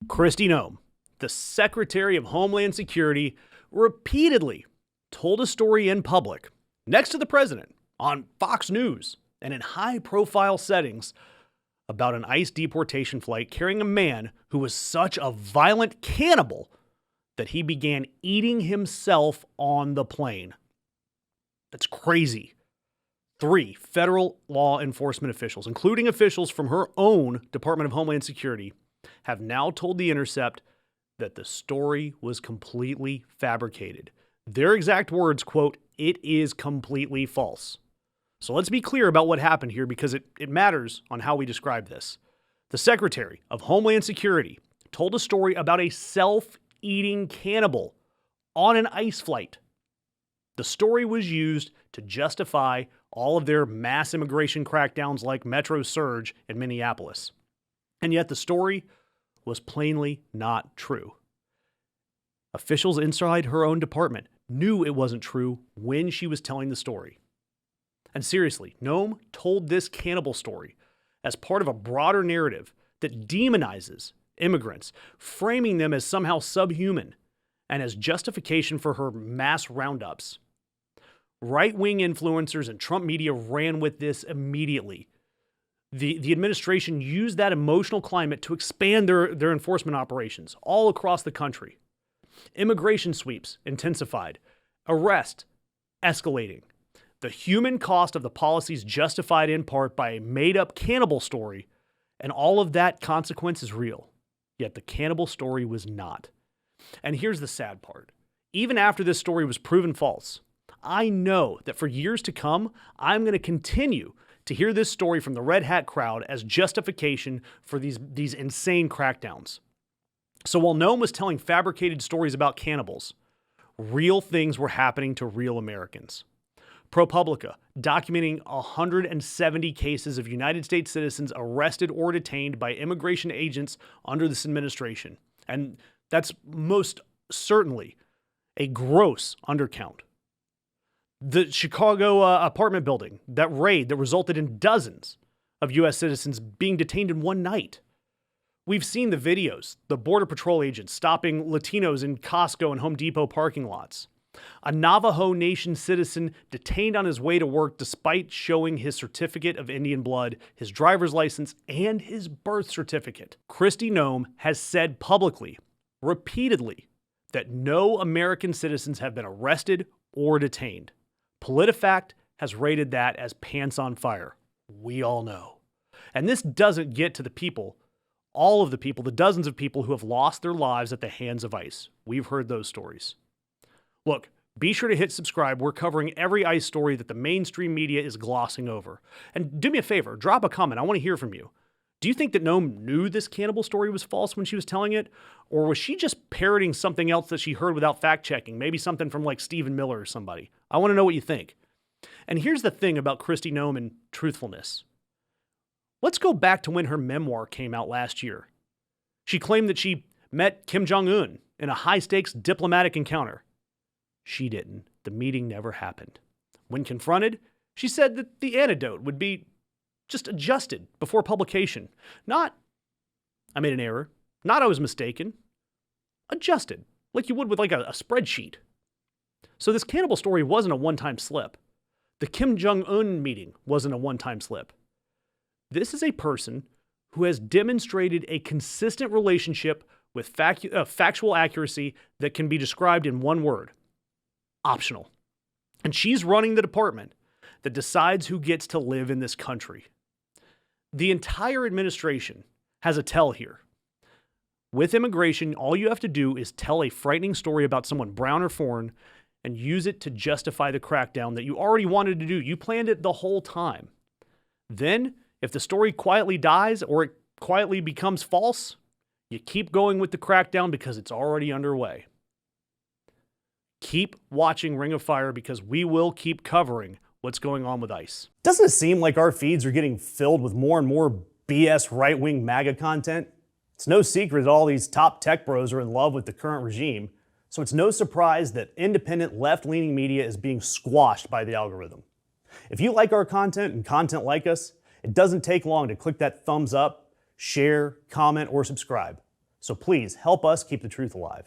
Kristi Noem, the Secretary of Homeland Security, repeatedly told a story in public, next to the president, on Fox News, and in high-profile settings about an ICE deportation flight carrying a man who was such a violent cannibal that he began eating himself on the plane. That's crazy. 3 federal law enforcement officials, including officials from her own Department of Homeland Security, have now told The Intercept that the story was completely fabricated. Their exact words, quote, "It is completely false." So let's be clear about what happened here because it matters on how we describe this. The Secretary of Homeland Security told a story about a self-eating cannibal on an ICE flight. The story was used to justify all of their mass immigration crackdowns like Metro Surge in Minneapolis. And yet the story was plainly not true. Officials inside her own department knew it wasn't true when she was telling the story. And seriously, Noem told this cannibal story as part of a broader narrative that demonizes immigrants, framing them as somehow subhuman and as justification for her mass roundups. Right-wing influencers and Trump media ran with this immediately. The administration used that emotional climate to expand their enforcement operations all across the country. Immigration sweeps intensified. Arrest escalating. The human cost of the policies justified in part by a made-up cannibal story, and all of that consequence is real. Yet the cannibal story was not. And here's the sad part. Even after this story was proven false, I know that for years to come, I'm going to continue to hear this story from the Red Hat crowd as justification for these insane crackdowns. So while Noem was telling fabricated stories about cannibals, real things were happening to real Americans. ProPublica documenting 170 cases of United States citizens arrested or detained by immigration agents under this administration. And that's most certainly a gross undercount. The Chicago apartment building, that raid that resulted in dozens of U.S. citizens being detained in one night. We've seen the videos, the Border Patrol agents stopping Latinos in Costco and Home Depot parking lots. A Navajo Nation citizen detained on his way to work despite showing his certificate of Indian blood, his driver's license, and his birth certificate. Kristi Noem has said publicly, repeatedly, that no American citizens have been arrested or detained. PolitiFact has rated that as pants on fire. We all know. And this doesn't get to the people, all of the people, the dozens of people who have lost their lives at the hands of ICE. We've heard those stories. Look, be sure to hit subscribe. We're covering every ICE story that the mainstream media is glossing over. And do me a favor, drop a comment. I want to hear from you. Do you think that Noem knew this cannibal story was false when she was telling it? Or was she just parroting something else that she heard without fact-checking? Maybe something from like Stephen Miller or somebody. I want to know what you think. And here's the thing about Kristi Noem and truthfulness. Let's go back to when her memoir came out last year. She claimed that she met Kim Jong-un in a high-stakes diplomatic encounter. She didn't. The meeting never happened. When confronted, she said that the antidote would be just adjusted before publication. Not, I made an error. Not, I was mistaken. Adjusted, like you would with like a spreadsheet. So this cannibal story wasn't a one-time slip. The Kim Jong-un meeting wasn't a one-time slip. This is a person who has demonstrated a consistent relationship with factual accuracy that can be described in one word: optional. And she's running the department that decides who gets to live in this country. The entire administration has a tell here. With immigration, all you have to do is tell a frightening story about someone brown or foreign and use it to justify the crackdown that you already wanted to do. You planned it the whole time. Then, if the story quietly dies or it quietly becomes false, you keep going with the crackdown because it's already underway. Keep watching Ring of Fire because we will keep covering what's going on with ICE. Doesn't it seem like our feeds are getting filled with more and more BS right-wing MAGA content? It's no secret that all these top tech bros are in love with the current regime, so it's no surprise that independent left-leaning media is being squashed by the algorithm. If you like our content and content like us, it doesn't take long to click that thumbs up, share, comment, or subscribe. So please help us keep the truth alive.